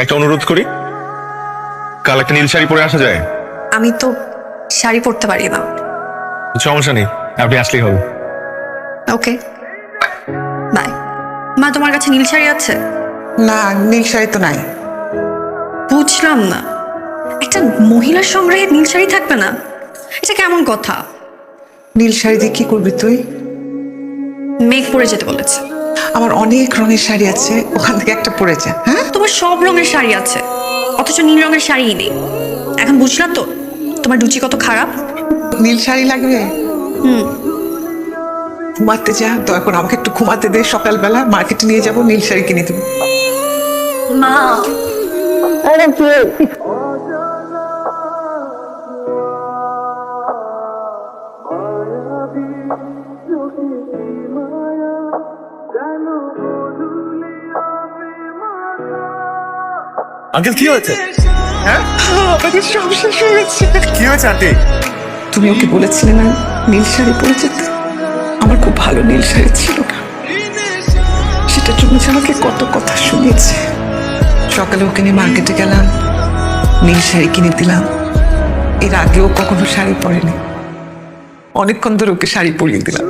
একটা অনুরোধ করি, কাল একটা নীল শাড়ি পরে আসা যায়? আমি তো শাড়ি পরতে পারি না। সমস্যা নেই, আপনি আসলেই হবে। ওকে, বাই। মা, তোমার কাছে নীল শাড়ি আছে? না, নীল শাড়ি তো নাই। বুঝলাম না, একটা মহিলার সংগ্রহে নীল শাড়ি থাকবে না? এটা কেমন কথা? নীল শাড়ি দিয়ে কি করবি তুই? মেঘ পরে যেতে বলেছে। আমার অনেক রঙের শাড়ি আছে, ওখান থেকে একটা পরে যা। হ্যাঁ, তোমার সব রঙের শাড়ি আছে, অথচ নীল রঙের শাড়িই নেই। এখন বুঝলাম তো তোমার রুচি কত খারাপ। নীল শাড়ি লাগবে? ঘুমাতে যা, দয়া করে আমাকে একটু ঘুমাতে দে। সকালবেলা মার্কেটে নিয়ে যাবো, নীল শাড়ি কিনে দেবো। মা, আঙ্কেল কি হয়েছে? হ্যাঁ, আমাদের সব শেষ হয়ে গেছে। কি হয়েছে আন্টি? তুমি ওকে বলেছিলে না নীল শাড়ি পরে যেতে? আমার খুব ভালো নীল শাড়ি ছিল না, সেটার জন্য যে আমাকে কত কথা শুনিয়েছে। সকালে ওকে নিয়ে মার্কেটে গেলাম, নীল শাড়ি কিনে দিলাম। এর আগেও কখনো শাড়ি পরেনি, অনেকক্ষণ ধরে ওকে শাড়ি পরিয়ে দিলাম।